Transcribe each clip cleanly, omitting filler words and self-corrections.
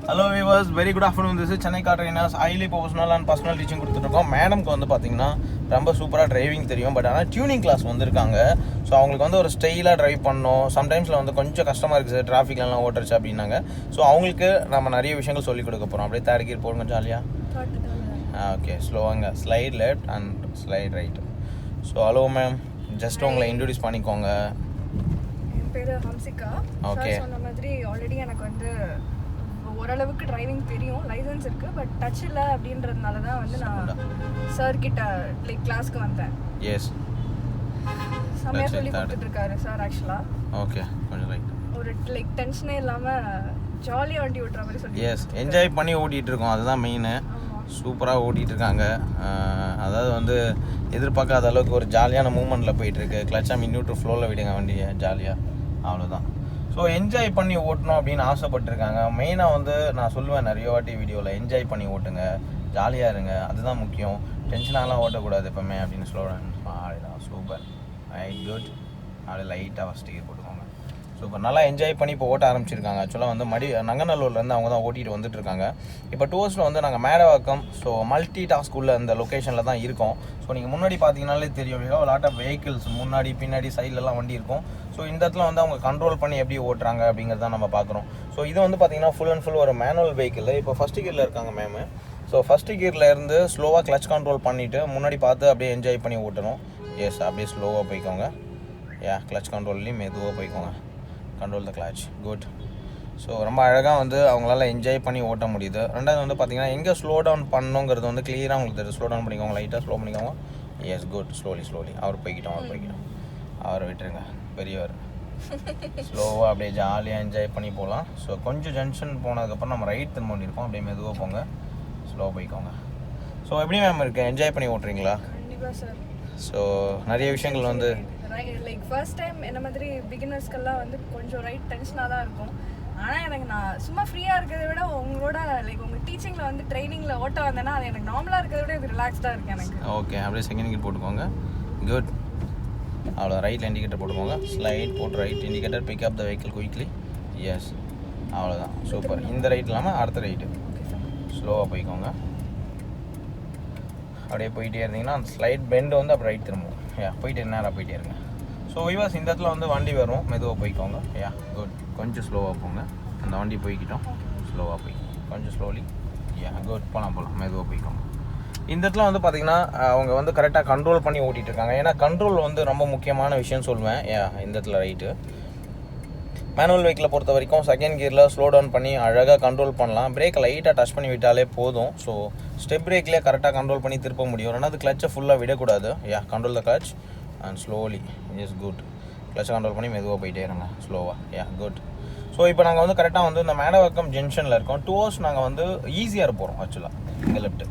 Hello viewers, very good afternoon. This is Chennai car trainers, highly professional and personal teaching கொடுத்துட்ருக்கோம். மேடம்க்கு வந்து பார்த்தீங்கன்னா ரொம்ப சூப்பராக டிரைவிங் தெரியும். பட் ஆனால் டியூனிங் கிளாஸ் வந்திருக்காங்க. ஸோ அவங்களுக்கு வந்து ஒரு ஸ்டைலாக ட்ரைவ் பண்ணணும். சம்டைம்ஸில் வந்து கொஞ்சம் கஷ்டமாக இருக்குது சார், டிராஃபிக்லாம் ஓட்டுருச்சு அப்படின்னாங்க. ஸோ அவங்களுக்கு நம்ம நிறைய விஷயங்கள் சொல்லிக் கொடுக்க போகிறோம். அப்படியே தேர்ட் கியர் போடுங்க ஜாலியாக. ஓகே, ஸ்லோவாங்க. Slight left and slight right. So hello ma'am, just உங்களை இன்ட்ரடியூஸ் பண்ணிக்கோங்க. என் பேர் ஹம்சிகா. ஓகே, சொன்ன மாதிரி ஆல்ரெடி எனக்கு வந்து ஓரளவுக்கு டிரைவிங் தெரியும், லைசன்ஸ் இருக்குது. பட் டச் இல்லை அப்படின்றதுனால தான் வந்து நான் சார் கிட்ட லைக் கிளாஸ்க்கு வந்தேன். எஸ், செம்மையாக சொல்லி கொடுத்துட்ருக்காரு சார். ஆக்சுவலாக ஓகே, கொஞ்சம் ரைட். ஒரு லைக் டென்ஷனே இல்லாமல் ஜாலியாக வண்டி ஓட்டுற மாதிரி சொல்லி. எஸ், என்ஜாய் பண்ணி ஓட்டிகிட்டு இருக்கோம், அதுதான் மெயின். சூப்பராக ஓட்டிகிட்டு இருக்காங்க. அதாவது வந்து எதிர்பார்க்காத அளவுக்கு ஒரு ஜாலியான மூமெண்ட்டில் போயிட்டுருக்கு. கிளச்சாக நியூட்ரல் ஃப்ளோவில் விடுங்க வண்டியை ஜாலியாக, அவ்வளோதான். ஸோ என்ஜாய் பண்ணி ஓட்டணும் அப்படின்னு ஆசைப்பட்டிருக்காங்க. மெயினாக வந்து நான் சொல்லுவேன் நிறைய வாட்டி வீடியோவில், என்ஜாய் பண்ணி ஓட்டுங்க, ஜாலியாக இருங்க, அதுதான் முக்கியம். டென்ஷனாலாம் ஓட்டக்கூடாது எப்போவுமே அப்படின்னு சொல்லுவேன். அப்படிதான் சூப்பர், ரைட், குட். அப்படியே லைட்டாக ஃபஸ்ட் டிக்கெட் போட்டுக்கோங்க. சூப்பர், நல்லா என்ஜாய் பண்ணி இப்போ ஓட்ட ஆரம்பிச்சிருக்காங்க. ஆக்சுவலாக வந்து நங்கநல்லூர்லேருந்து அவங்க தான் ஓட்டிகிட்டு வந்துட்டுருக்காங்க. இப்போ டூர்ஸில் வந்து நாங்கள் மேடவாக்கம், ஸோ மல்டி டாஸ்க் உள்ள அந்த லொக்கேஷனில் தான் இருக்கோம். ஸோ நீங்கள் முன்னாடி பார்த்தீங்கன்னாலே தெரியும், லாட் ஆஃப் வெஹிக்கிள்ஸ் முன்னாடி பின்னாடி சைட்லலாம் வண்டி இருக்கும். ஸோ இந்த இடத்துல வந்து அவங்க கண்ட்ரோல் பண்ணி எப்படி ஓட்டுறாங்க அப்படிங்கிறத நம்ம பார்க்குறோம். ஸோ இது வந்து பார்த்தீங்கன்னா ஃபுல் அண்ட் ஃபுல் ஒரு மேனுவல் வெஹிக்கிள். இப்போ ஃபஸ்ட் கியரில் இருக்காங்க மேமு. ஸோ ஃபஸ்ட் கியரில் இருந்து ஸ்லோவாக கிளச் கண்ட்ரோல் பண்ணிவிட்டு முன்னாடி பார்த்து அப்படியே என்ஜாய் பண்ணி ஓட்டணும். எஸ், அப்படியே ஸ்லோவாக போய்க்கோங்க. கிளச் கண்ட்ரோல்லையும் மெதுவாக போய்க்கோங்க. Control the clutch, good. So ரொம்ப அழகாக வந்து அவங்களால என்ஜாய் பண்ணி ஓட்ட முடியுது. ரெண்டாவது வந்து பார்த்தீங்கன்னா எங்கே ஸ்லோ டவுன் பண்ணணுங்கிறது வந்து கிளியராக உங்களுக்கு தெரியும். ஸ்லோ டவுன் பண்ணிக்கோங்க, லைட்டாக ஸ்லோ பண்ணிக்கோங்க. Yes, good. ஸ்லோலி அவர் போய்கிட்டோம். அவரை விட்டுருங்க, பெரியவர். ஸ்லோவாக அப்படியே ஜாலியாக என்ஜாய் பண்ணி போகலாம். ஸோ கொஞ்சம் ஜங்ஷன் போனதுக்கப்புறம் நம்ம ரைட் திரும்ப பண்ணியிருக்கோம். அப்படியே மெதுவாக போங்க, ஸ்லோ போய்க்கோங்க. ஸோ எப்படி மேம் இருக்குது, என்ஜாய் பண்ணி ஓட்டுறீங்களா? கண்டிப்பாக சார். ஸோ நிறைய விஷயங்கள் வந்து லைக் ஃபர்ஸ்ட் டைம் என்ன மாதிரி பிகினர்ஸ்க்கெல்லாம் வந்து கொஞ்சம் ரைட் டென்ஷனாக தான் இருக்கும். ஆனால் எனக்கு நான் சும்மா ஃப்ரீயாக இருக்கிறத விட உங்களோட லைக் உங்கள் டீச்சிங்கில் வந்து ட்ரைனிங்கில் ஓட்ட வந்தேன்னா அது எனக்கு நார்மலாக இருக்கிறத விட இது ரிலாக்ஸ்டாக இருக்குது எனக்கு. ஓகே, அப்படியே செகண்ட் கியர் போட்டுக்கோங்க. குட். அவ்வளோ ரைட்டில் இண்டிகேட்டர் போட்டுக்கோங்க. ஸ்லைட் போட்டு right indicator, pick up the vehicle quickly. Yes, அவ்வளோதான், சூப்பர். இந்த ரைட் இல்லாமல் அடுத்த ரைட்டு ஸ்லோவாக போய்க்கோங்க. அப்படியே போயிட்டே இருந்தீங்கன்னா அந்த ஸ்லைட் பெண்டு வந்து அப்படி ரைட் திரும்பும். போயிட்டே நேராக போயிட்டே இருங்க. ஸோ விவாஸ் இந்த இடத்துல வந்து வண்டி வரும், மெதுவாக போய்க்கோங்க. குட். கொஞ்சம் ஸ்லோவாக போங்க. அந்த வண்டி போய்க்கிட்டோம், ஸ்லோவாக போய்க்கோங்க. கொஞ்சம் ஸ்லோலி. குட். போகலாம், மெதுவாக போய்க்கோங்க. இந்த இடத்துல வந்து பார்த்திங்கன்னா அவங்க வந்து கரெக்டாக கண்ட்ரோல் பண்ணி ஓட்டிகிட்டு இருக்காங்க. ஏன்னா கண்ட்ரோல் வந்து ரொம்ப முக்கியமான விஷயம்னு சொல்லுவேன். இந்த இடத்துல ரைட்டு. மேனுவல் வெஹிக்கிளை பொறுத்த வரைக்கும் செகண்ட் கியரில் ஸ்லோ டவுன் பண்ணி அழகாக கண்ட்ரோல் பண்ணலாம். பிரேக்கை லைட்டாக டச் பண்ணி விட்டாலே போதும். ஸோ ஸ்டெப் பிரேக்லேயே கரெக்டாக கண்ட்ரோல் பண்ணி திருப்ப முடியும். ரெண்டாவது கிளச்சை ஃபுல்லாக விடக்கூடாது. Control the clutch and slowly. Is good. கிளச்சை கண்ட்ரோல் பண்ணி மெதுவாக போயிட்டே இருங்க, ஸ்லோவாக. குட். ஸோ இப்போ நாங்கள் வந்து கரெக்டாக வந்து இந்த மேடவாக்கம் ஜங்ஷனில் இருக்கோம். 2 hours நாங்கள் வந்து ஈஸியாக போகிறோம் ஆக்சுவலாக. இங்கே லெஃப்ட்டு.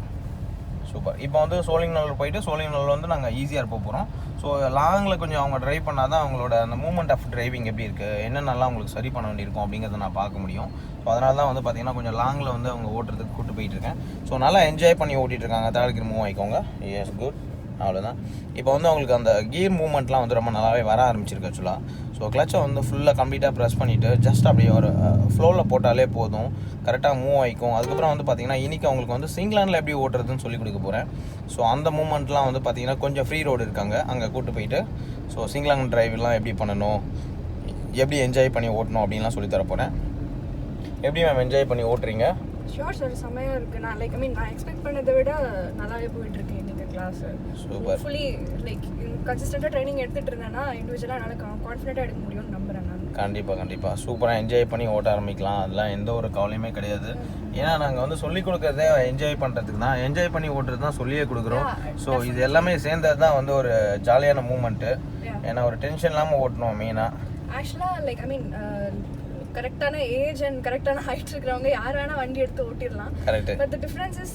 சூப்பர். இப்போ வந்து சோழிங்கநல்லூர் போயிட்டு சோழிங்கநல்லூர் வந்து நாங்கள் ஈஸியாக போகிறோம். ஸோ லாங்கில் கொஞ்சம் அவங்க ட்ரைவ் பண்ணால் தான் அவங்களோட அந்த மூமெண்ட் ஆஃப் டிரைவிங் எப்படி இருக்குது, என்னென்னலாம் அவங்களுக்கு சரி பண்ண வேண்டியிருக்கும் அப்படிங்கிறத நான் பார்க்க முடியும். ஸோ அதனால தான் வந்து பார்த்திங்கன்னா கொஞ்சம் லாங்கில் வந்து அவங்க ஓட்டுறதுக்கு கூப்பிட்டு போயிட்டுருக்கேன். ஸோ நல்லா என்ஜாய் பண்ணி ஓட்டிகிட்டு இருக்காங்க. தேர்ட் கியர் மூவ் ஆகிக்கோங்க. Yes, good. அவ்வளோதான். இப்போ வந்து அவங்களுக்கு அந்த கியர் மூவ்மெண்ட்லாம் வந்து ரொம்ப நல்லாவே வர ஆரம்பிச்சிருக்கு ஆக்சுவலாக. ஸோ கிளச்சை வந்து ஃபுல்லாக கம்ப்ளீட்டாக ப்ரெஸ் பண்ணிவிட்டு ஜஸ்ட் அப்படியே ஒரு ஃப்ளோவில் போட்டாலே போதும், கரெக்டாக மூவ் ஆகிக்கும். அதுக்கப்புறம் வந்து பார்த்திங்கன்னா இன்றைக்கி அவங்களுக்கு வந்து சிங்கிளாண்டில் எப்படி ஓட்டுறதுன்னு சொல்லி கொடுக்க போகிறேன். ஸோ அந்த மூமெண்ட்லாம் வந்து பார்த்திங்கன்னா கொஞ்சம் ஃப்ரீ ரோடு இருக்காங்க, அங்கே கூப்பிட்டு போயிட்டு ஸோ சிங்கிளாண்ட் டிரைவெலாம் எப்படி பண்ணணும், எப்படி என்ஜாய் பண்ணி ஓட்டணும் அப்படின்லாம் சொல்லி தர போகிறேன். எப்படி மேம் என்ஜாய் பண்ணி ஓட்டுறீங்க? ஷோர் சார், செம்மையாக இருக்குது. நான் லைக் நான் எக்ஸ்பெக்ட் பண்ணதை விட நல்லாவே போயிட்டுருக்கு இன்றைக்கி கிளாஸ். சூப்பர். ஃபுல்லி லைக் கன்சிஸ்டண்ட்டாக ட்ரைனிங் எடுத்துகிட்டு இருந்தேன்னா இண்டிவிஜுவலாக என்னால் கான்ஃபிடென்ட்டாக எடுக்க முடியும்னு நம்புகிறேன் நான். கண்டிப்பாக சூப்பராக என்ஜாய் பண்ணி ஓட்ட ஆரம்பிக்கலாம். அதெல்லாம் எந்த ஒரு கவலையுமே கிடையாது. ஏன்னா நாங்கள் வந்து சொல்லிக் கொடுக்குறதே என்ஜாய் பண்ணுறதுக்கு தான், என்ஜாய் பண்ணி ஓட்டுறது தான் சொல்லியே கொடுக்குறோம். ஸோ இது எல்லாமே சேர்ந்தது தான் வந்து ஒரு ஜாலியான மூமெண்ட்டு. ஏன்னா ஒரு டென்ஷன் இல்லாமல் ஓட்டணும் மெயினாக. ஆக்சுவலாக லைக் கரெக்டான ஏஜ் அண்ட் கரெக்டான ஹைட் இருக்கிறவங்க யார் வேணால் வண்டி எடுத்து ஓட்டிடலாம். பட் தி டிஃபரன்ஸ் இஸ்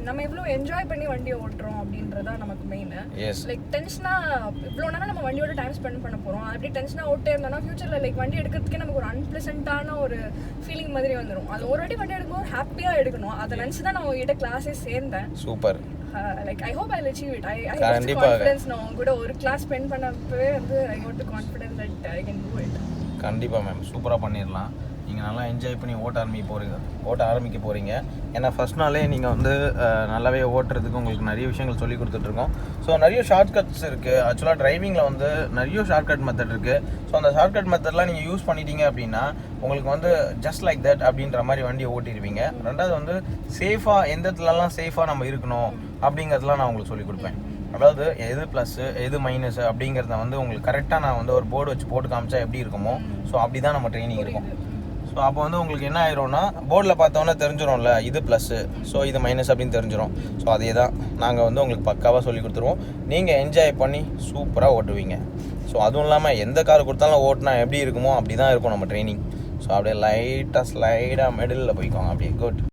நம்ம எவ்வளோ என்ஜாய் பண்ணி வண்டியை ஓட்டுறோம் அப்படின்றதா நமக்கு மெயின். லைக் டென்ஷனாக இவ்வளோ நேரம் நம்ம வண்டியோட டைம் ஸ்பெண்ட் பண்ண போகிறோம். அப்படி டென்ஷனாக ஓட்டே இருந்தோம்னா ஃபியூச்சரில் லைக் வண்டி எடுக்கிறதுக்கே நமக்கு ஒரு அன்பிளசண்டான ஒரு ஃபீலிங் மாதிரி வந்துடும். அது ஒரு வாட்டி வண்டி எடுக்கும்போது ஹாப்பியாக எடுக்கணும். அதை நினச்சி தான் நான் உங்ககிட்ட கிளாஸே சேர்ந்தேன். Super. Like I hope I will achieve it. I have confidence. நான் உங்க கூட ஒரு கிளாஸ் ஸ்பெண்ட் பண்ணப்பவே வந்து I got the confidence that I can to it. கண்டிப்பாக மேம், சூப்பராக பண்ணிடலாம். நீங்கள் நீங்கள் நல்லா என்ஜாய் பண்ணி ஓட்ட ஆரம்பிக்க போகிறீங்க. ஏன்னா ஃபஸ்ட் நாளே நீங்கள் வந்து நல்லாவே ஓட்டுறதுக்கு உங்களுக்கு நிறைய விஷயங்கள் சொல்லி கொடுத்துட்ருக்கோம். ஸோ நிறைய ஷார்ட்கட்ஸ் இருக்குது. ஆக்சுவலாக டிரைவிங்கில் வந்து நிறைய ஷார்ட்கட் மெத்தட் இருக்குது. ஸோ அந்த ஷார்ட்கட் மெத்தட்லாம் நீங்கள் யூஸ் பண்ணிட்டீங்க அப்படின்னா உங்களுக்கு வந்து ஜஸ்ட் லைக் தட் அப்படின்ற மாதிரி வண்டியை ஓட்டிடுவீங்க. ரெண்டாவது வந்து சேஃபாக எந்த இடத்துலலாம் சேஃபாக நம்ம இருக்கணும் அப்படிங்கிறதுலாம் நான் உங்களுக்கு சொல்லிக் கொடுப்பேன். அதாவது எது ப்ளஸ்ஸு எது மைனஸு அப்படிங்கிறத வந்து உங்களுக்கு கரெக்டாக நான் வந்து ஒரு போர்டு வச்சு போட்டு காமிச்சா எப்படி இருக்குமோ ஸோ அப்படி தான் நம்ம ட்ரைனிங் இருக்கும். ஸோ அப்போ வந்து உங்களுக்கு என்ன ஆயிரும்னா போர்டில் பார்த்தோன்னே தெரிஞ்சிடும்ல இது ப்ளஸ்ஸு ஸோ இது மைனஸ் அப்படின்னு தெரிஞ்சிடும். ஸோ அதே தான் நாங்கள் வந்து உங்களுக்கு பக்காவாக சொல்லி கொடுத்துருவோம். நீங்கள் என்ஜாய் பண்ணி சூப்பராக ஓட்டுவீங்க. ஸோ அதுவும் இல்லாமல் எந்த கார் கொடுத்தாலும் ஓட்டினா எப்படி இருக்குமோ அப்படி தான் இருக்கும் நம்ம ட்ரைனிங். ஸோ அப்படியே லைட்டாக ஸ்லைடாக மிடில் போய்க்கோங்க அப்படியே. குட்.